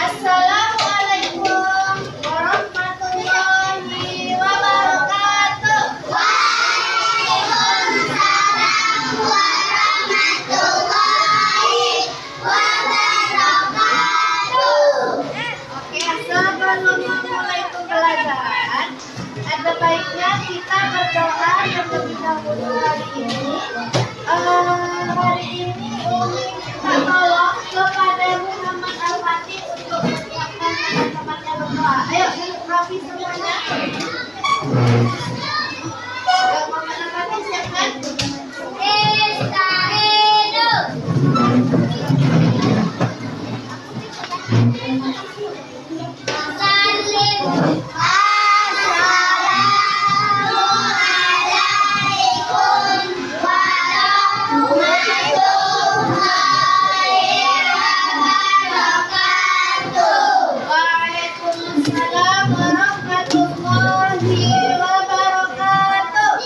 Assalamualaikum warahmatullahi wabarakatuh. Waalaikumsalam warahmatullahi wabarakatuh. Oke, sebelum memulai pembelajaran, ada baiknya kita berdoa terlebih dahulu hari ini. Hari ini Umi minta tolong kepada Muhammad Al-Fatih untuk menyiapkan teman-temannya berdoa. Ayo, Hafiz semuanya. Muhammad Al-Fatih siapkan. Waalaikumsalam warahmatullahi wabarakatuh.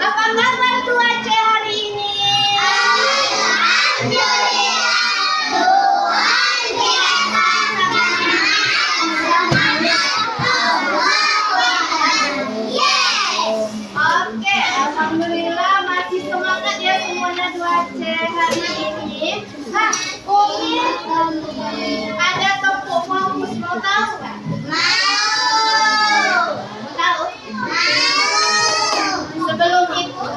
Apa kabar cuaca hari ini? Oke, alhamdulillah masih semangat ya semuanya cuaca hari ini. Nah, Umi ada toko mau tahu nggak? Mau tahu? Sebelum itu,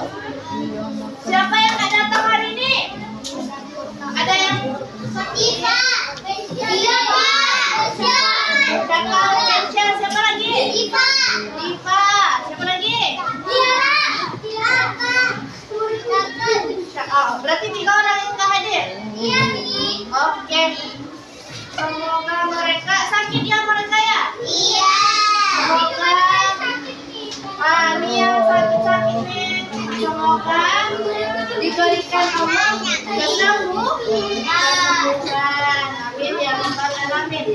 siapa yang nggak datang hari ini? Ada yang? Iya, Pak. Kakak Aisyah, siapa lagi? Diva. Siapa lagi? Tiara. Oh, berarti 3 orang yang nggak hadir? Iya, Mi. Oke. Semoga mereka sakit ya mereka ya? Iya. Semoga ini yang sakit-sakit nih, semoga diberikan Allah kesembuhan. Amin ya rabbal alamin.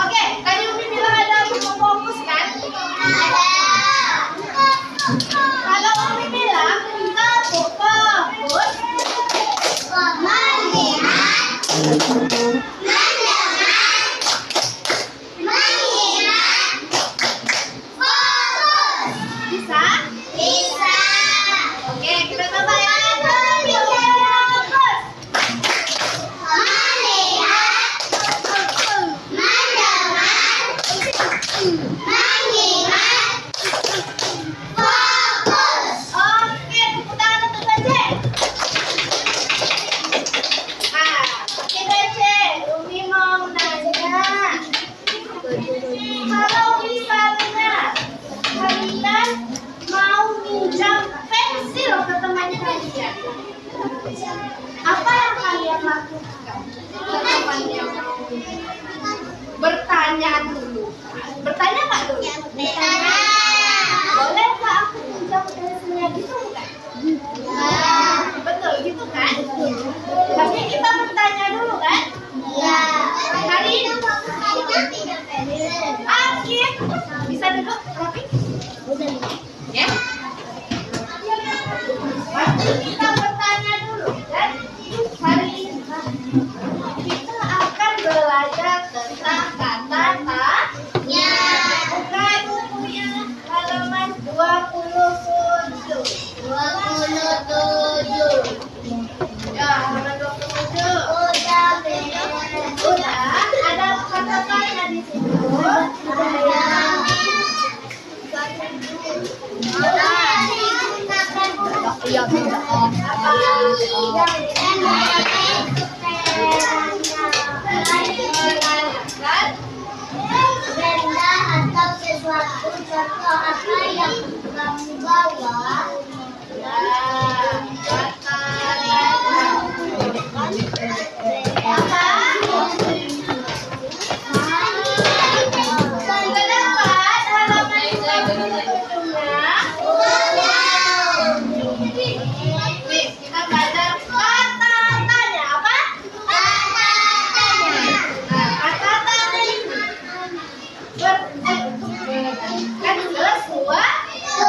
Oke, tadi Umi bilang ada fokus kan? Kalau Umi bilang kita fokus Melihat. bisa? Bisa. Oke, kita coba ya. Fokus. Apa yang kalian lakukan? Teman-teman yang mau bertanya dulu. Bertanya nggak dulu? Bertanya. Boleh nggak aku pinjam pensilnya gitu bukan? Betul gitu kan? Tapi kita bertanya dulu kan? Ya. Hari ini Akif bisa duduk rapi? Ya. Waktu kita bertanya dulu kan? Hari ini kita akan belajar tentang kata tanya. Buka bukunya halaman 27. 27. Ya, halaman 27. Udah beres. Udah, ada kata tanya di situ. Iya, Benda atau sesuatu, contoh apa yang kamu bawa? Kita belajar kata tanya. Apa? Kata tanya ini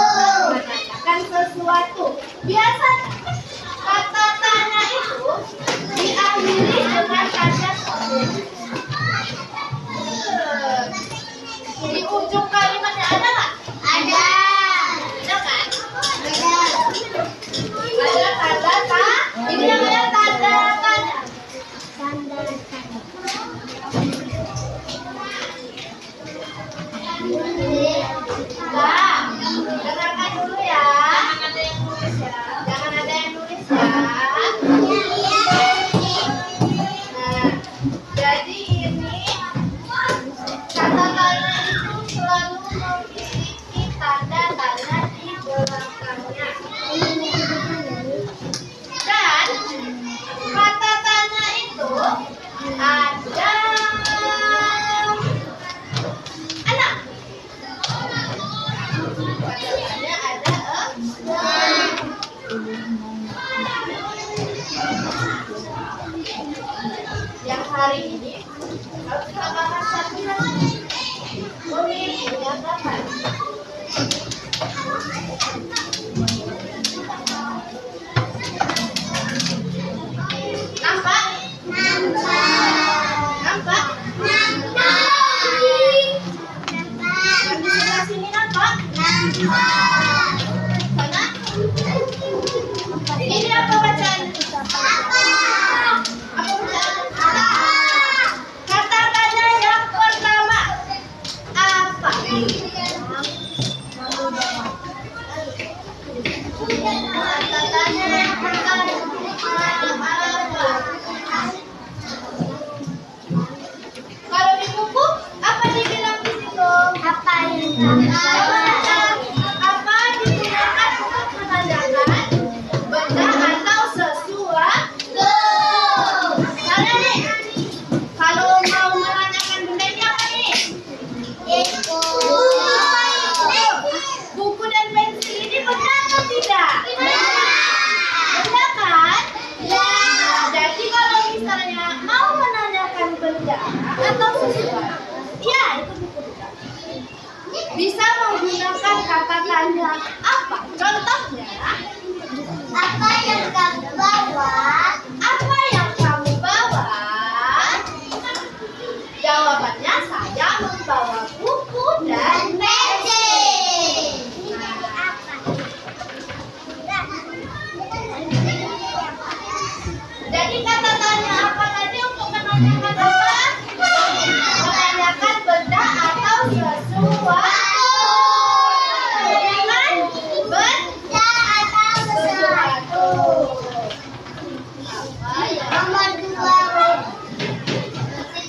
menanyakan sesuatu. Biasanya kata tanya itu diakhiri dengan kata di ujung kalimatnya ada nggak? Ada. Ada kan? Ada tanda tanya. Ini namanya tanda tanya. Nah, dengarkan dulu ya. Jangan ada yang nulis ya. Nah, jadi ini kata tanya itu selalu memiliki tanda tanya di belakangnya. Dan kata tanya itu ada anak. Kata tanya ada yang hari ini harus kita bahas satu lagi. Pemiliknya kapan? Nampak? Nampak? Yang di sebelah sini nampak? Sana? Ini apa bacaan? Apa bacaan? Kata tanya yang pertama apa? Kata tanya yang pertama apa? Kalau di buku apa dibilang di situ? Apa yang kamu bawa? Apa digunakan untuk menandakan benda atau sesuatu? Mana nih? Kalau mau menanyakan benda ini apa nih? Buku dan pensil ini benda atau tidak? Benda kan? Nah, jadi kalau misalnya mau menanyakan benda atau sesuatu, ya itu buku benda. Bisa menggunakan kata tanya apa? Contohnya, Apa yang kamu bawa? apa yang kamu bawa? Jawabannya saya membawa buku dan Pensil. jadi kata tanya apa tadi untuk menanyakan apa? Menanyakan benda atau sesuatu. Dengan benda atau sesuatu. Apa ya? Nomor 2.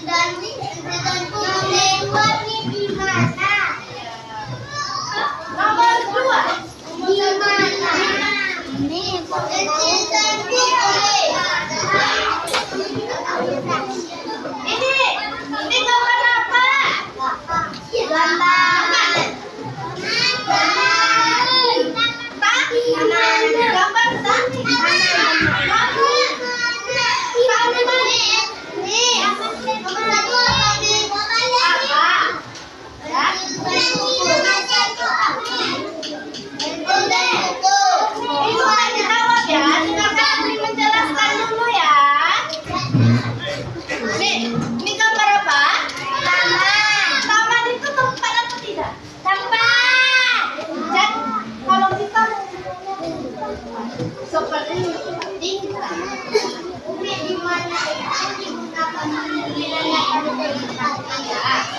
Dan lewatnya di mana? Nomor 2. Di mana? Ini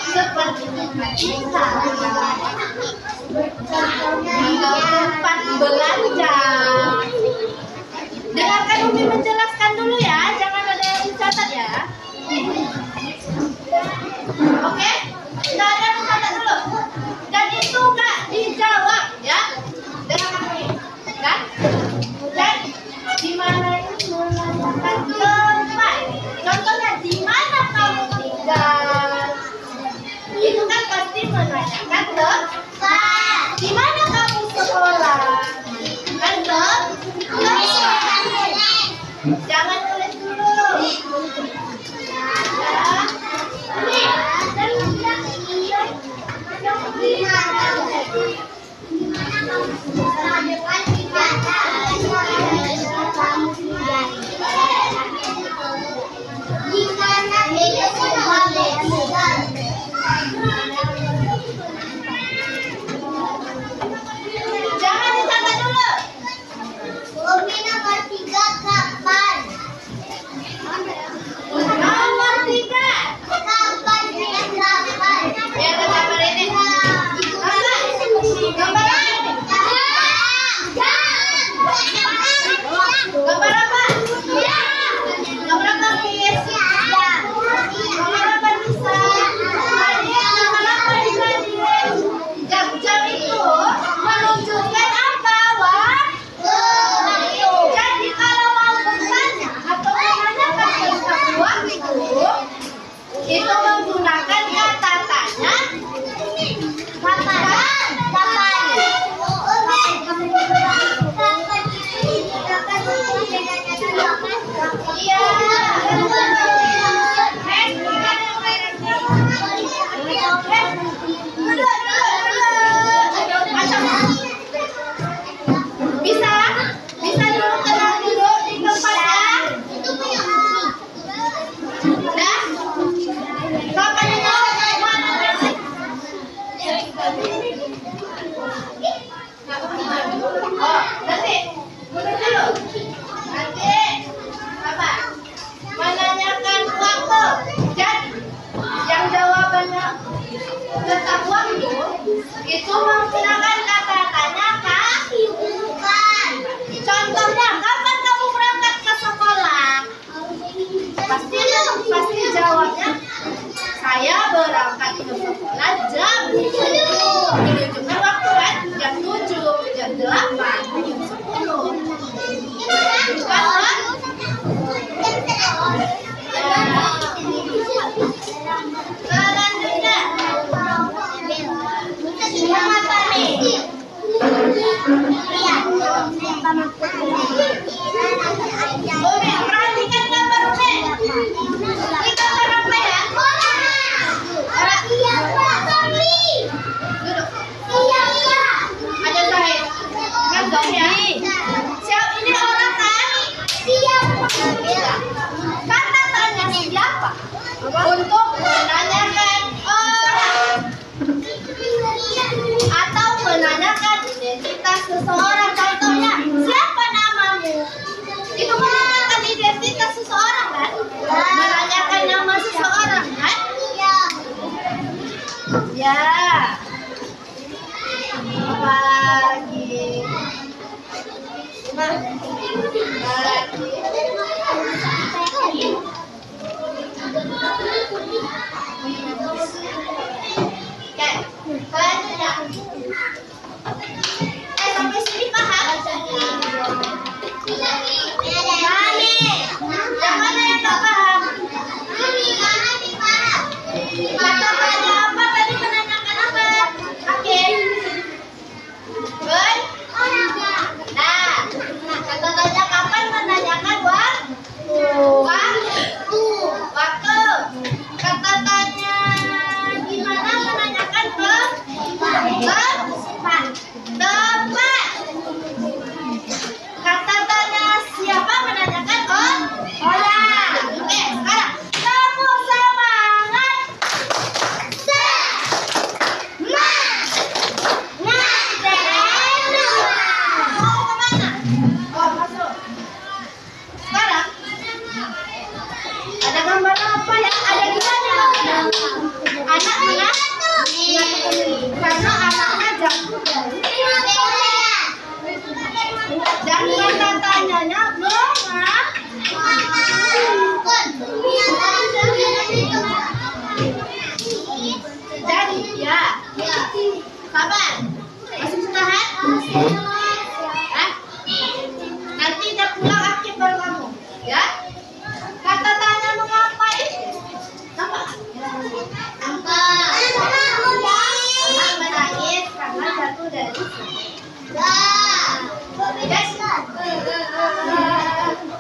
seperti kita tempat belanja. Dengarkan Umi menjelaskan dulu ya, jangan ada yang dicatat ya. Oke, nggak ada yang dicatat dulu. Dan itu nggak dijawab ya. Dengarkan Umi, kan? Dan di mana ini menanyakan tempat. Contohnya di mana kamu tinggal? Itu kan pasti menanyakan tempat. Di mana kamu sekolah? Kan tempat. Jangan tulis dulu. Jangan dicatat dulu. Umi nomor 3 kapan? Nomor 3. Kapan ya kapan? Ya, gambar ini. Gambar ini. Gambar apa? Gambar apa, Miss? Gambar apa, Nisa? Nadia, gambar apa, Nisa? Jam-jam itu menunjukkan apa, Waktu. Jadi kalau mau bertanya atau menanyakan tentang waktu, itu menggunakan kata tanya. Iya. Bisa dulu tenang dulu di tempatnya. Udah? Kapan itu? Oh, nanti. Mundur dulu. Nanti. Apa? Menanyakan waktu. Jadi, yang jawabannya tentang waktu itu menggunakan kata tanya kah? Bukan. Contohnya, kapan kamu berangkat ke sekolah? Pasti jawabnya, saya berangkat ke sekolah jam 7. Menunjukkan waktu kan? Jam 7, jam 8, jam 10. Kan, Pak? Selanjutnya. Umi, perhatikan gambar Umi. Ini gambar apa ya? Duduk. Ada Zahid. Kan Zahid ya? Siapa ini orang kan? Kata tanya siapa? Untuk menanyakan orang atau menanyakan identitas seseorang. Contohnya, siapa namamu? Itu menanyakan identitas seseorang kan? Menanyakan nama seseorang kan? Ya. Apa lagi? Oke, selanjutnya. Sampai sini paham? Mami, yang mana yang tak paham? Kata tanya apa tadi menanyakan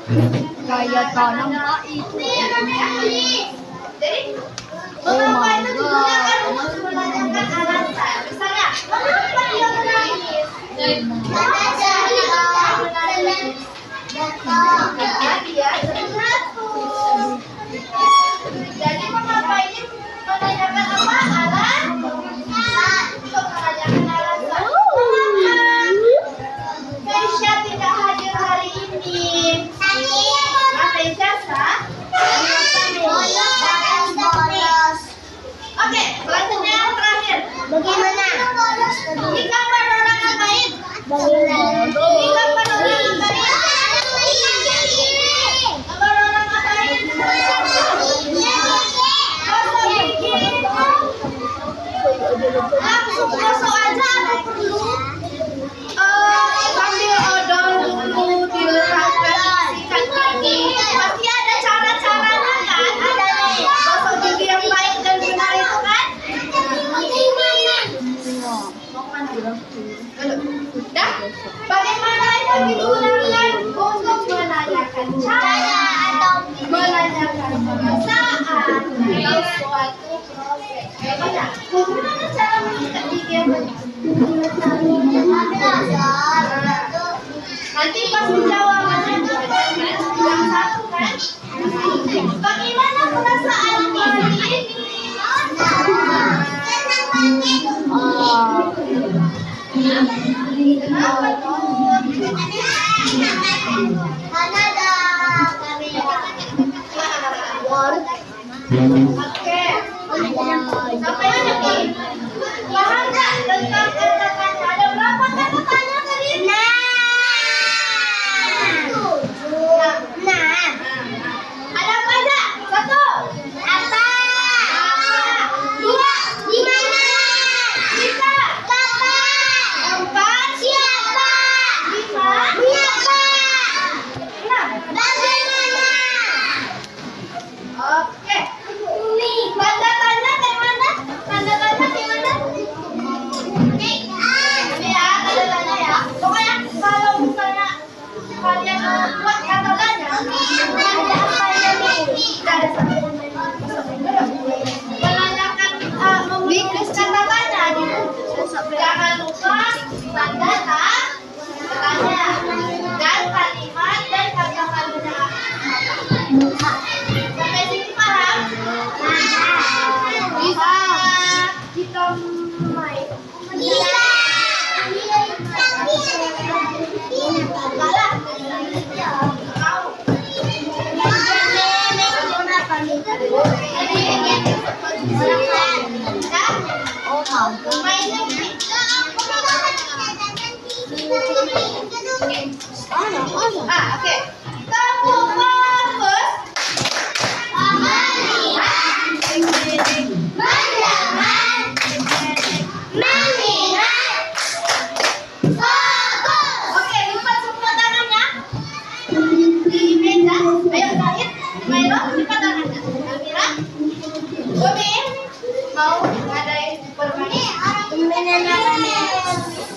Gaya tanam Pak itu. Jadi beberapa itu digunakan untuk menanyakan alasan. Misalnya, mengapa dia menangis? Karena dia jatuh. Jadi mengapa ini menanyakan apa? Alasan. Untuk menanyakan alasan. Mengapa Keisha tidak hadir hari ini? Keisha sah? Oke, selanjutnya yang terakhir. Bagaimana? Di kamar orang ngapain? Bagaimana? Di kamar orang ngapain? Kamar orang ngapain? Gosok gigi. Langsung gosok aja atau perlu sambil odol dulu diletakkan sikat gigi. Pasti ada cara-caranya kan? Ada nih. Gosok gigi yang baik dan benar itu kan? Dah, bagaimana itu digunakan untuk menanyakan cara atau menanyakan perasaan atau suatu proses? Bagaimana cara mengikat gigi yang benar? Nanti pas jawabannya yang satu kan? Bagaimana perasaan kali ini? Kenapa tuh? Kanada, Oke. Sampai mana nih? Paham nggak tentang kata-kata? Ada berapa kata-kata tadi? Ada apa aja? Satu. Apa? Dua. Di mana? Tiga. Kapan? Empat. Siapa? Lima. Siapa? Enam. Bagaimana? Oke. Tanda tanya di mana? Tanda tanya di mana? Ini ya, tanda tanya ya. Pokoknya kalau misalnya kalian buat kata tanya, ada apa ini? Ada satu menanyakan, menulis kata tanya gitu. Jangan lupa tanda tanya dan kalimat dan kata-katanya. Sampai sini paham? Bisa kita main. Bisa. Kalah. Mau. Main lagi. Oke. Kamu fokus. Oke, lipat semua tangannya di meja. Ayo Zahid, Mairo, lipat tangannya. Amira, Bumi, mau ngadain permainan?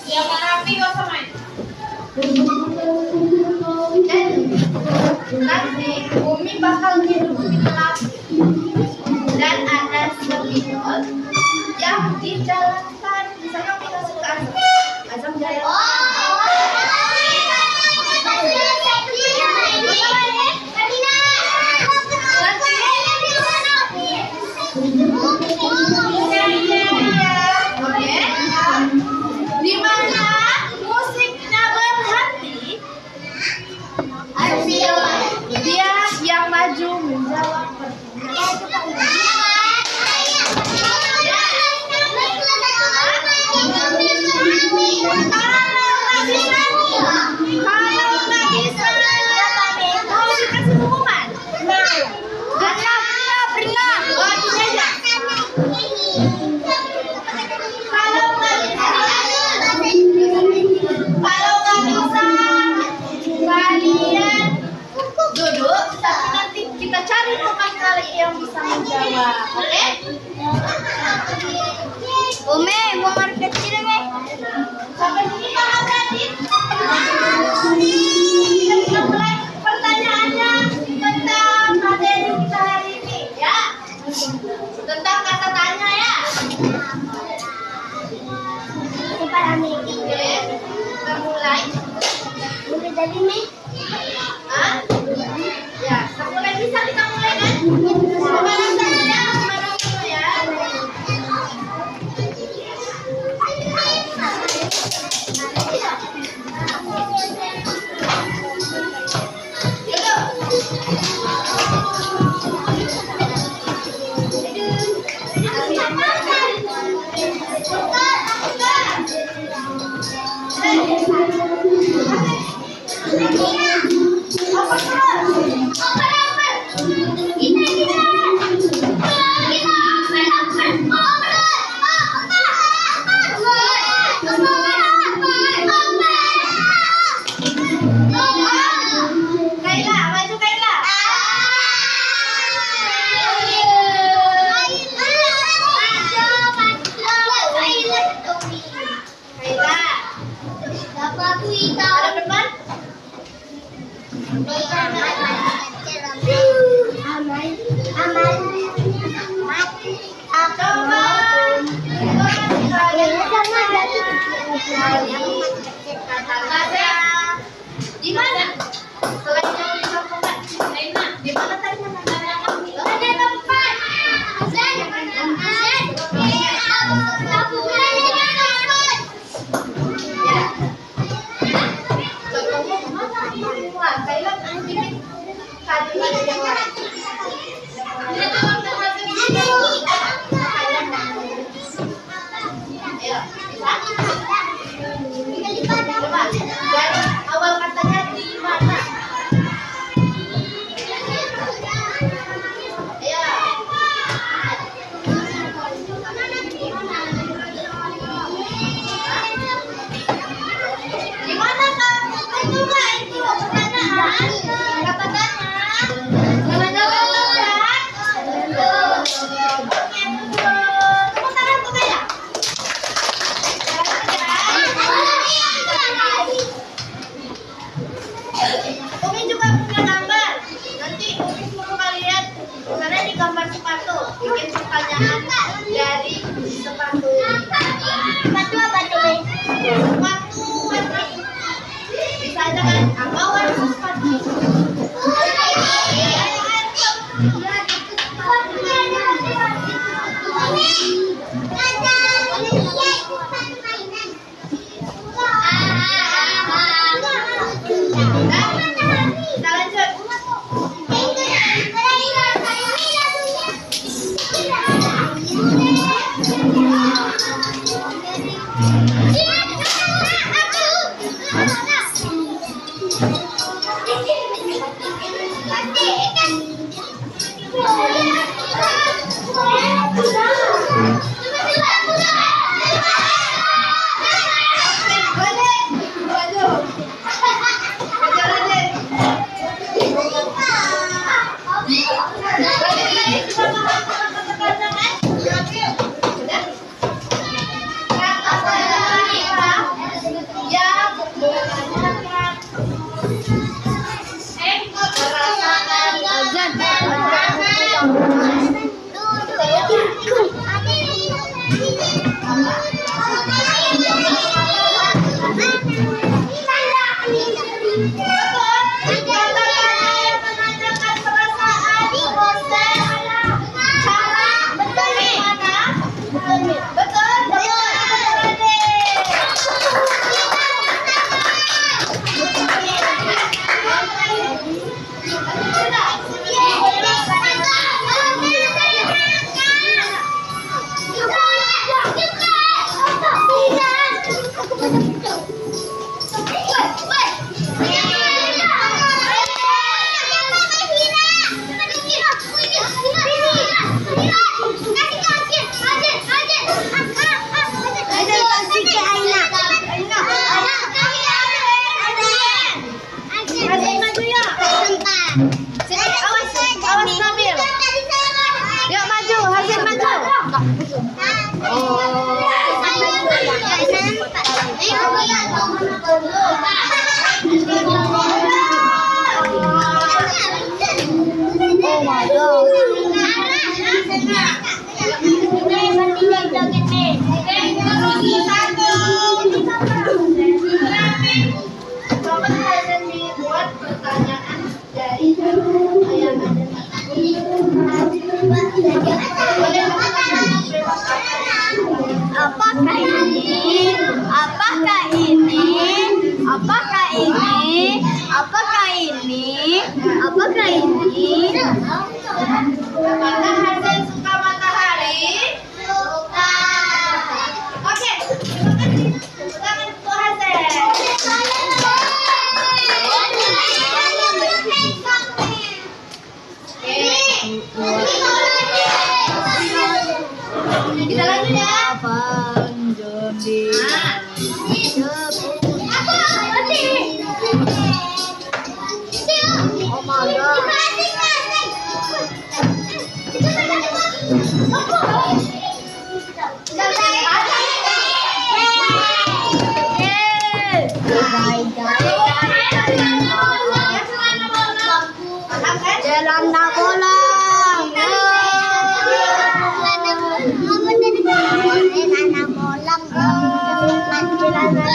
Yang rapi gak usah main. Nanti Bumi bakal hidupin lagu dan ada spidol yang dijalankan. Misalnya kita suka azam jalan. Di mana musiknya berhenti, dia yang maju menjawab Kalau nggak bisa, mau dikasih pengumuman? Pernah. Oh, gini aja. Kalau nggak bisa, kalian duduk, tapi nanti kita cari teman kalian yang bisa menjawab. Oke? Ome, buang air kecil nih. Sampai sini paham tadi? Kita mulai pertanyaan kata-kata di mana? Selain yang di kampungan, di mana tadi ada tempat. Dari awal katanya di mana? Ya. Di mana Kak? Betul nggak itu pertanyaan? Kata-katanya. Jalan-jalan kan? Betul. Oke, betul. Tepuk tangan tuh ya. Umi juga punya gambar. Nanti Umi suruh kalian karena di gambar sepatu bikin pertanyaan dari sepatu. Sepatu apa tuh? Sepatu warna. Bisa aja kan? Apa warna sepatu? Kita lanjut. Apakah ini? Apakah ini? Apakah ini? Apakah ini? Apakah ini? Apakah Hasan suka matahari? Suka. Oke, terima kasih. Tangan untuk Hasan. Kita lanjut ya. Oh my God. Jalan nak pulang. Anak pulang.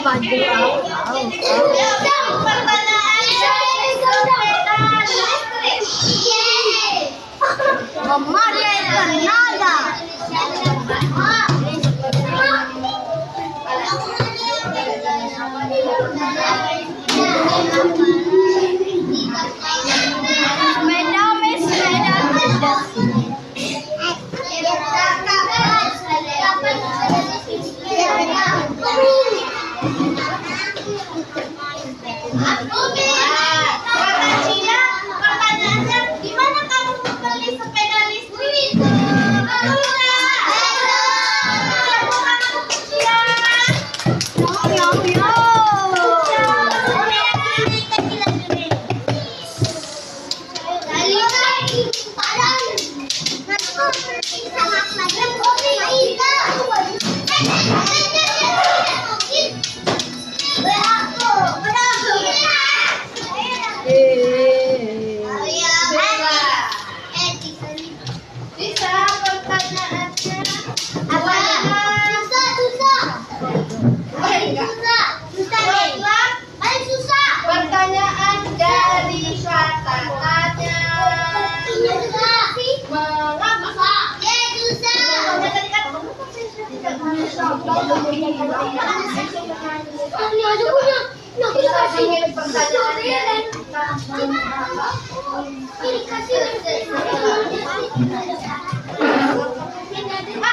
baju Pertanyaan dari sepeda listrik. Memakai tenaga. Sepeda Kata Cia, pertanyaannya, di mana kamu membeli sepeda listrik? Bisa pertanyaannya pertanyaan dari catatannya. Mengapa?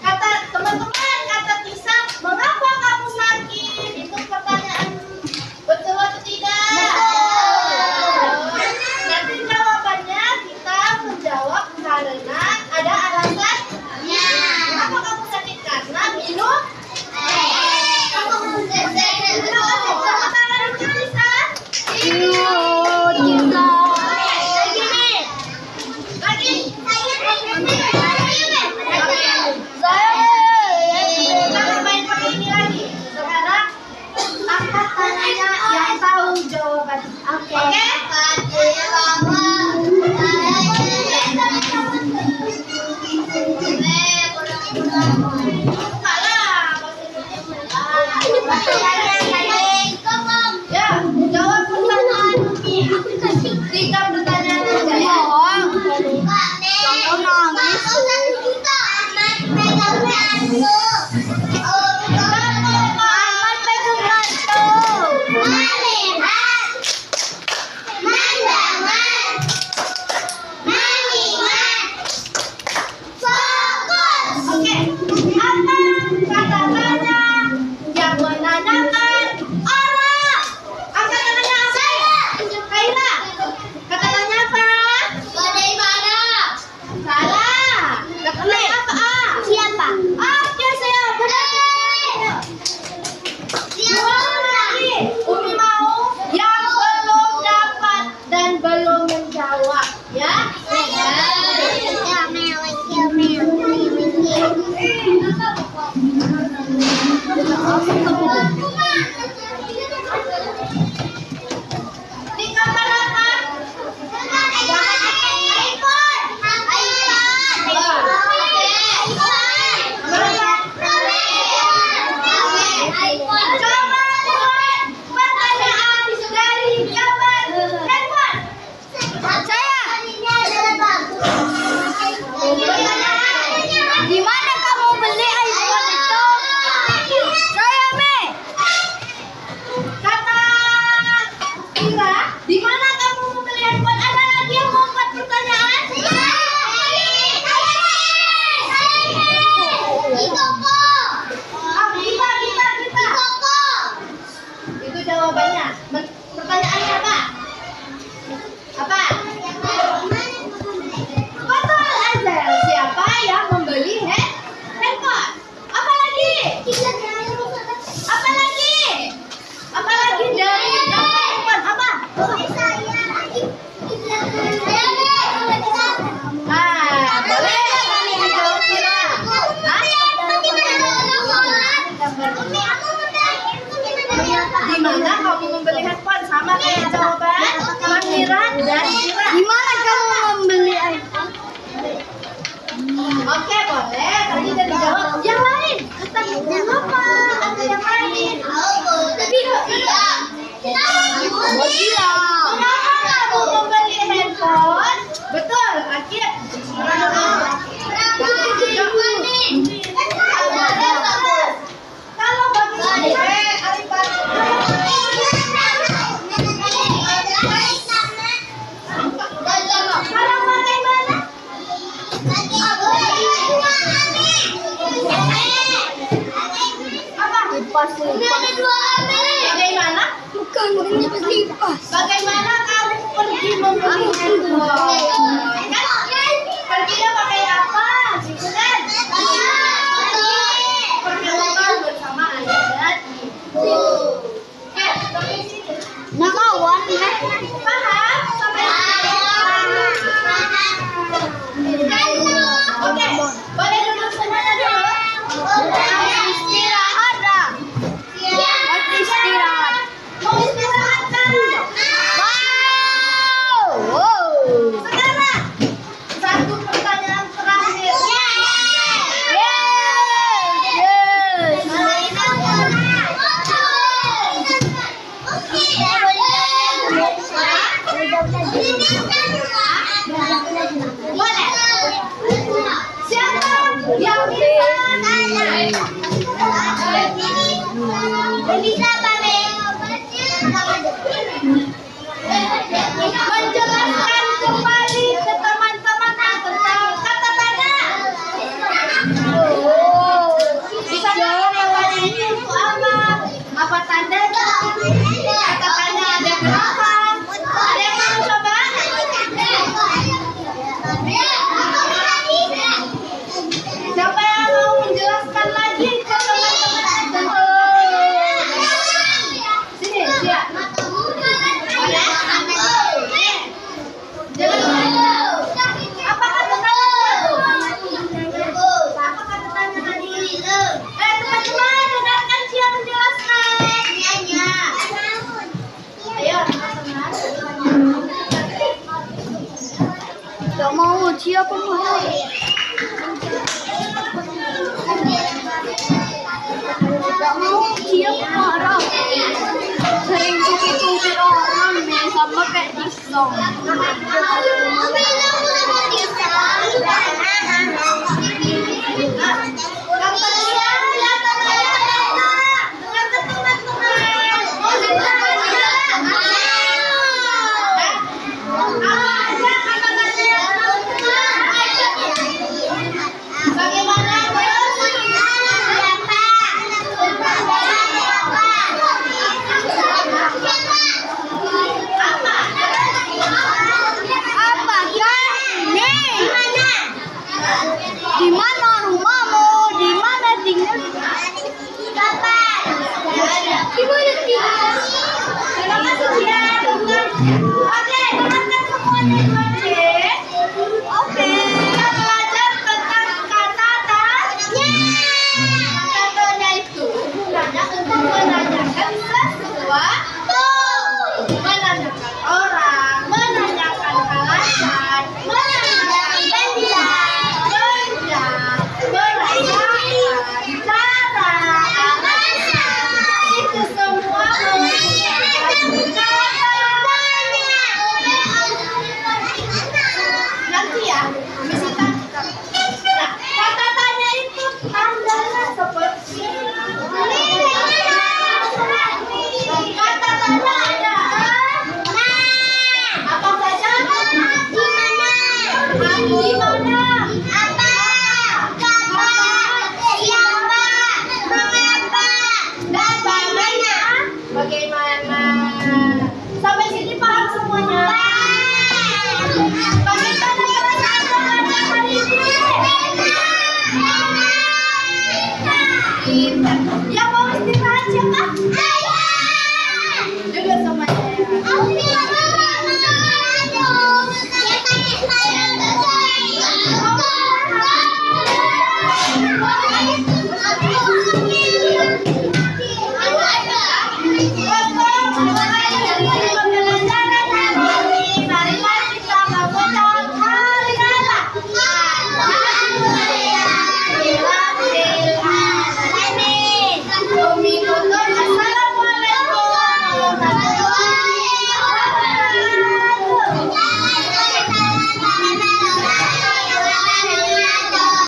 Kata teman-teman, kata Tisa, mengapa kamu sakit? Itu pertanyaan betul atau tidak? Nanti jawabannya kita menjawab karena ada alasan. Kenapa kamu sakit? Karena minum. Jangan main pakai ini lagi. Sekarang angkat tangannya yang tahu jawaban. Oke? Ya, jawab pertanyaan ini. 3 pertanyaan aja ya. Oke, apa kata-katanya yang menandakan arah? Angkat tangannya apa? Kaila. Kata-katanya apa? Salah. Kata-katanya apa? Siapa? Oke, saya benar. Ulang lagi. Umi mau yang belum dapat dan belum menjawab, ya? Di kamar apa? Coba buat pertanyaan dari jawaban handphone. Di mana kamu beli iPhone itu? Saya Me. Kata Ira, di mana kamu membeli handphone? Ada lagi yang mau buat pertanyaan? Kita. Itu jawabannya. Pertanyaannya apa? Apa? Betul, Azel. Siapa yang membeli handphone? Apa lagi? Apa lagi dari handphone? Apa? Boleh dijawab Ira. Di mana kamu membeli handphone? Sama kayak jawaban Mas Ira dan Ira. Di mana kamu membeli iPhone? Oke, boleh. Tadi udah dijawab. Yang lain. Mengapa? Ada yang lain. lipas. Bagaimana? Bukan lipas. Bagaimana kamu pergi membeli handphone? Kan? Perginya pakai apa? Gitu kan? Pakai motor bersama ayah dan ibu. Oke, sampai sini. Nakawan Paham? Sampai sini. Oke, boleh duduk semuanya dulu. istirahat dah. Istirahat. Mau istirahat kan? Wow. Sekarang satu pertanyaan terakhir. Boleh. Siapa yang bisa nanya? Menjelaskan kembali ke teman-teman tentang kata tanda. Bisa jawab katanya ini untuk apa? Apa tandanya? Kata tanda ada berapa? Ada yang mau coba? Siapa yang mau menjelaskan lagi ke teman-teman? Sini, siap. Apa kata tanda? Apa kata tanda tadi? Teman-teman, dengarkan dia menjelaskan. Ayo, teman-teman. Tak mau siapa mau. Tak mau siapa marah. Sering cubit-cubit orang nih sama kayak disong. Di mana rumahmu? Di mana tinggal? Di mana tinggal? Terima kasih ya, teman. Oke, dengarkan semuanya dulu. Oke, kita belajar tentang kata tanya. Kata tanya itu gunanya untuk menanyakan sesuatu, menanyakan orang, menanyakan alasan, menanyakan benda, perasaan, cara, alasan. Itu semua menggunakan kata tanya. Nanti ya, habis itu kita. Nah, kata tanya itu tandanya seperti kata tanya ada apa saja? Di mana? Apa? Kapan? Siapa? Mengapa? Dan bagaimana? Bagaimana? Sampai sini paham semuanya? Bagaimana perasaan hari ini? Yang mau istirahat siapa?